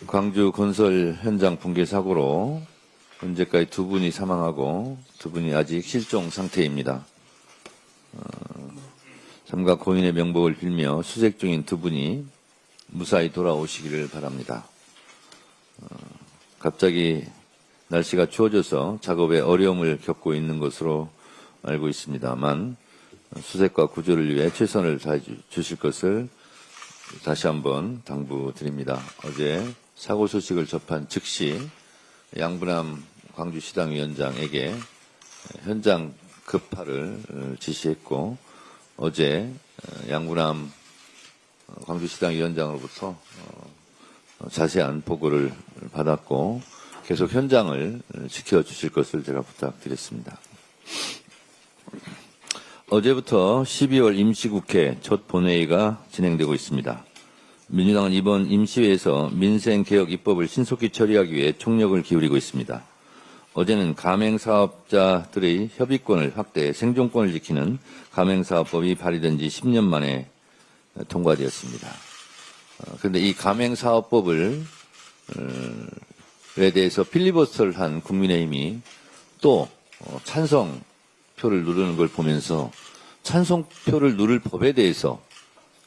광주 건설 현장 붕괴 사고로 현재까지 2분이 사망하고 2분이 아직 실종 상태입니다. 삼가 고인의 명복을 빌며 수색 중인 2분이 무사히 돌아오시기를 바랍니다. 갑자기 날씨가 추워져서 작업에 어려움을 겪고 있는 것으로 알고 있습니다만 수색과 구조를 위해 최선을 다해 주실 것을 다시 한번 당부드립니다. 어제 사고 소식을 접한 즉시 양분남 광주시당위원장에게 현장 급파를 지시했고 어제 양분남 광주시당위원장으로부터 자세한 보고를 받았고 계속 현장을 지켜주실 것을 제가 부탁드렸습니다. 어제부터 12월 임시국회 첫 본회의가 진행되고 있습니다. 민주당은 이번 임시회에서 민생개혁 입법을 신속히 처리하기 위해 총력을 기울이고 있습니다. 어제는 가맹사업자들의 협의권을 확대해 생존권을 지키는 가맹사업법이 발의된 지 10년 만에 통과되었습니다. 그런데 이 가맹사업법에 대해서 필리버스터를 한 국민의힘이 또 찬성표를 누르는 걸 보면서 찬성표를 누를 법에 대해서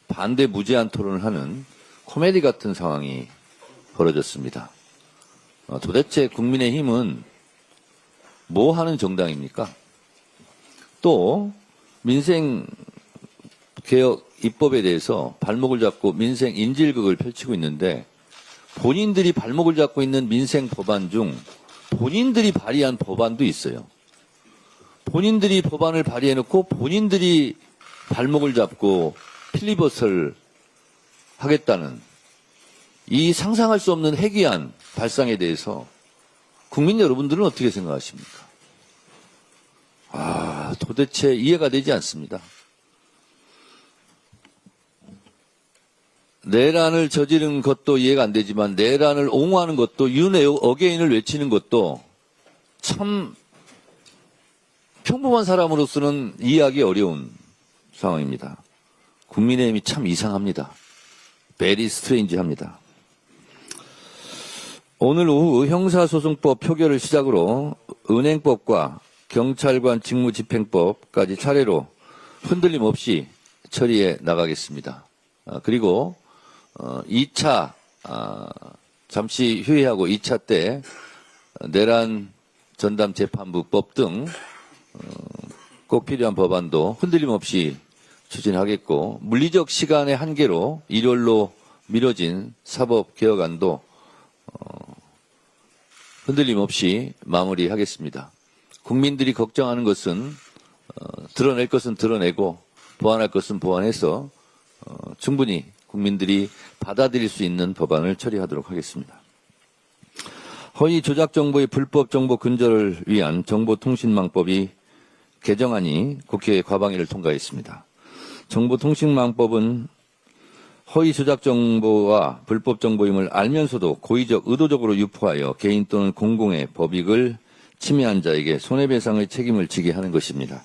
반대 무제한 토론을 하는 코미디 같은 상황이 벌어졌습니다. 도대체 국민의힘은 뭐 하는 정당입니까? 또 민생개혁 입법에 대해서 발목을 잡고 민생 인질극을 펼치고 있는데 본인들이 발목을 잡고 있는 민생 법안 중 본인들이 발의한 법안도 있어요. 본인들이 법안을 발의해놓고 본인들이 발목을 잡고 필리버스터를 하겠다는 이 상상할 수 없는 해괴한 발상에 대해서 국민 여러분들은 어떻게 생각하십니까? 도대체 이해가 되지 않습니다. 내란을 저지른 것도 이해가 안 되지만 내란을 옹호하는 것도 어게인을 외치는 것도 참 평범한 사람으로서는 이해하기 어려운 상황입니다. 국민의힘이 참 이상합니다. 베리 스트레인지합니다. 오늘 오후 형사소송법 표결을 시작으로 은행법과 경찰관 직무집행법까지 차례로 흔들림 없이 처리해 나가겠습니다. 그리고 2차 잠시 휴회하고 2차 때 내란 전담 재판부법 등 꼭 필요한 법안도 흔들림 없이 추진하겠고 물리적 시간의 한계로 일월로 미뤄진 사법개혁안도 흔들림 없이 마무리하겠습니다. 국민들이 걱정하는 것은 드러낼 것은 드러내고 보완할 것은 보완해서 충분히 국민들이 받아들일 수 있는 법안을 처리하도록 하겠습니다. 허위 조작 정보의 불법 정보 근절을 위한 정보통신망법이 개정안이 국회 과방위를 통과했습니다. 정보통신망법은 허위 조작 정보와 불법 정보임을 알면서도 고의적 의도적으로 유포하여 개인 또는 공공의 법익을 침해한 자에게 손해배상의 책임을 지게 하는 것입니다.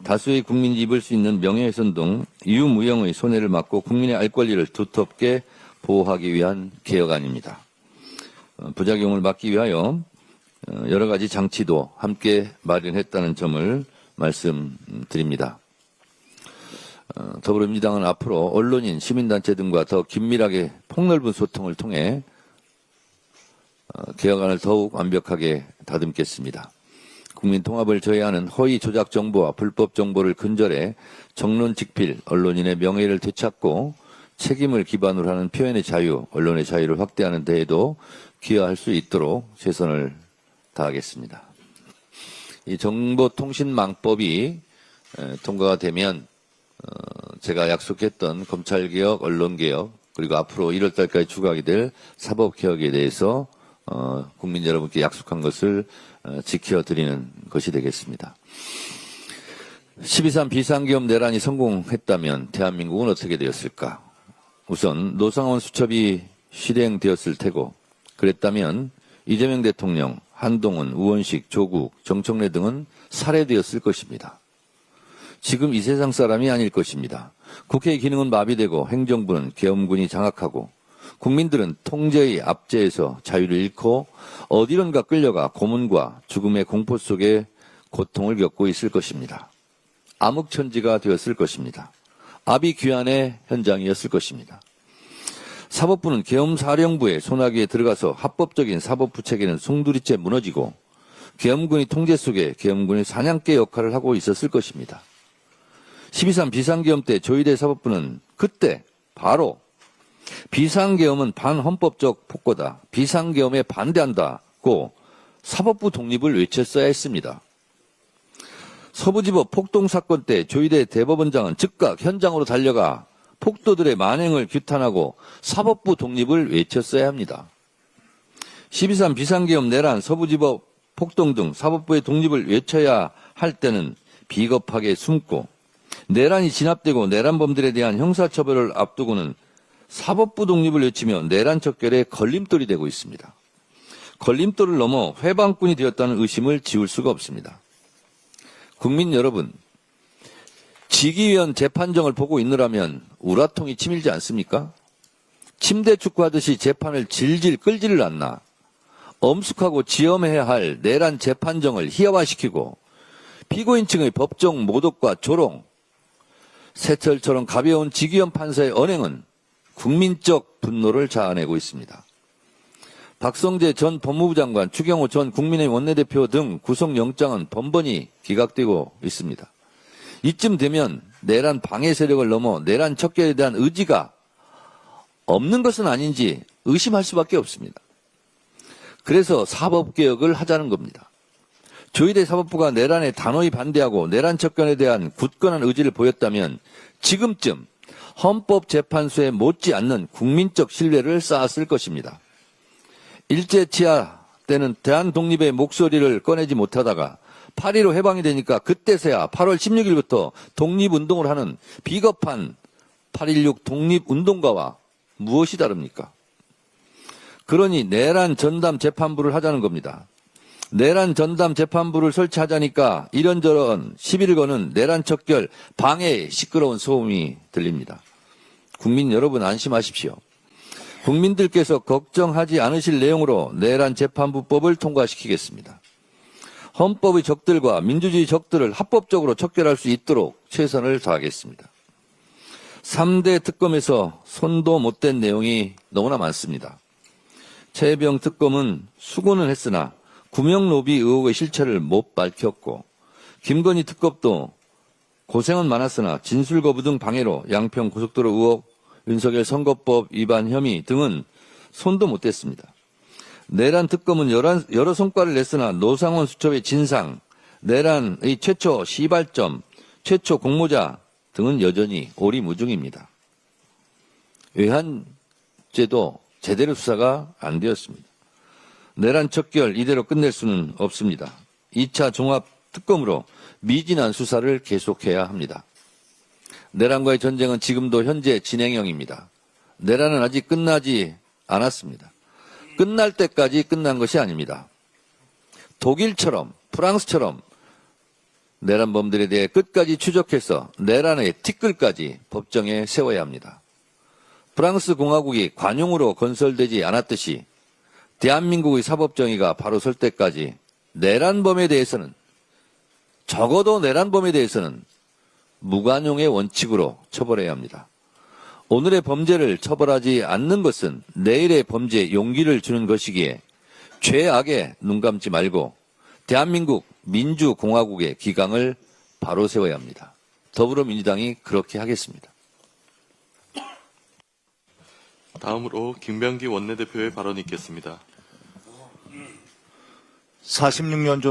다수의 국민이 입을 수 있는 명예훼손 등 유무형의 손해를 막고 국민의 알 권리를 두텁게 보호하기 위한 개혁안입니다. 부작용을 막기 위하여 여러 가지 장치도 함께 마련했다는 점을 말씀드립니다. 더불어민주당은 앞으로 언론인, 시민단체 등과 더 긴밀하게 폭넓은 소통을 통해 개혁안을 더욱 완벽하게 다듬겠습니다. 국민 통합을 저해하는 허위 조작 정보와 불법 정보를 근절해 정론직필, 언론인의 명예를 되찾고 책임을 기반으로 하는 표현의 자유, 언론의 자유를 확대하는 데에도 기여할 수 있도록 최선을 다하겠습니다. 이 정보통신망법이 통과가 되면 제가 약속했던 검찰개혁, 언론개혁, 그리고 앞으로 1월 달까지 추가하게 될 사법개혁에 대해서 국민 여러분께 약속한 것을 지켜드리는 것이 되겠습니다. 12.3 비상계엄 내란이 성공했다면 대한민국은 어떻게 되었을까? 우선 노상원 수첩이 실행되었을 테고 그랬다면 이재명 대통령, 한동훈, 우원식, 조국, 정청래 등은 살해되었을 것입니다. 지금 이 세상 사람이 아닐 것입니다. 국회의 기능은 마비되고 행정부는 계엄군이 장악하고 국민들은 통제의 압제에서 자유를 잃고 어디론가 끌려가 고문과 죽음의 공포 속에 고통을 겪고 있을 것입니다. 암흑천지가 되었을 것입니다. 아비규환의 현장이었을 것입니다. 사법부는 계엄사령부의 손아귀에 들어가서 합법적인 사법부 체계는 송두리째 무너지고 계엄군이 통제 속에 계엄군의 사냥개 역할을 하고 있었을 것입니다. 12.3 비상계엄 때 조희대 사법부는 그때 바로 비상계엄은 반헌법적 폭거다. 비상계엄에 반대한다고 사법부 독립을 외쳤어야 했습니다. 서부지법 폭동사건 때 조희대 대법원장은 즉각 현장으로 달려가 폭도들의 만행을 규탄하고 사법부 독립을 외쳤어야 합니다. 12.3 비상계엄 내란 서부지법 폭동 등 사법부의 독립을 외쳐야 할 때는 비겁하게 숨고 내란이 진압되고 내란범들에 대한 형사처벌을 앞두고는 사법부 독립을 외치며 내란 척결에 걸림돌이 되고 있습니다. 걸림돌을 넘어 회방꾼이 되었다는 의심을 지울 수가 없습니다. 국민 여러분, 지기위원 재판정을 보고 있느라면 우라통이 치밀지 않습니까? 침대 축구하듯이 재판을 질질 끌지를 않나. 엄숙하고 지엄해야 할 내란 재판정을 희화화시키고 피고인층의 법정 모독과 조롱, 새철처럼 가벼운 지기현 판사의 언행은 국민적 분노를 자아내고 있습니다. 박성재 전 법무부 장관, 추경호 전 국민의힘 원내대표 등 구속영장은 번번이 기각되고 있습니다. 이쯤 되면 내란 방해 세력을 넘어 내란 척결에 대한 의지가 없는 것은 아닌지 의심할 수밖에 없습니다. 그래서 사법개혁을 하자는 겁니다. 조희대 사법부가 내란에 단호히 반대하고 내란 척결에 대한 굳건한 의지를 보였다면 지금쯤 헌법재판소에 못지않는 국민적 신뢰를 쌓았을 것입니다. 일제치하 때는 대한독립의 목소리를 꺼내지 못하다가 8.15 해방이 되니까 그때서야 8월 16일부터 독립운동을 하는 비겁한 8.16 독립운동가와 무엇이 다릅니까? 그러니 내란 전담 재판부를 하자는 겁니다. 내란 전담 재판부를 설치하자니까 이런저런 시비를 거는 내란 척결 방해의 시끄러운 소음이 들립니다. 국민 여러분 안심하십시오. 국민들께서 걱정하지 않으실 내용으로 내란 재판부법을 통과시키겠습니다. 헌법의 적들과 민주주의 적들을 합법적으로 척결할 수 있도록 최선을 다하겠습니다. 3대 특검에서 손도 못 댄 내용이 너무나 많습니다. 최혜병 특검은 수고는 했으나 구명로비 의혹의 실체를 못 밝혔고 김건희 특검도 고생은 많았으나 진술 거부 등 방해로 양평 고속도로 의혹, 윤석열 선거법 위반 혐의 등은 손도 못 댔습니다. 내란 특검은 여러 성과를 냈으나 노상원 수첩의 진상, 내란의 최초 시발점, 최초 공모자 등은 여전히 오리무중입니다. 외환죄도 제대로 수사가 안 되었습니다. 내란 척결 이대로 끝낼 수는 없습니다. 2차 종합특검으로 미진한 수사를 계속해야 합니다. 내란과의 전쟁은 지금도 현재 진행형입니다. 내란은 아직 끝나지 않았습니다. 끝날 때까지 끝난 것이 아닙니다. 독일처럼 프랑스처럼 내란범들에 대해 끝까지 추적해서 내란의 티끌까지 법정에 세워야 합니다. 프랑스 공화국이 관용으로 건설되지 않았듯이 대한민국의 사법정의가 바로 설 때까지 내란범에 대해서는 적어도 내란범에 대해서는 무관용의 원칙으로 처벌해야 합니다. 오늘의 범죄를 처벌하지 않는 것은 내일의 범죄에 용기를 주는 것이기에 죄악에 눈 감지 말고 대한민국 민주공화국의 기강을 바로 세워야 합니다. 더불어민주당이 그렇게 하겠습니다. 다음으로 김병기 원내대표의 발언이 있겠습니다. 46년 전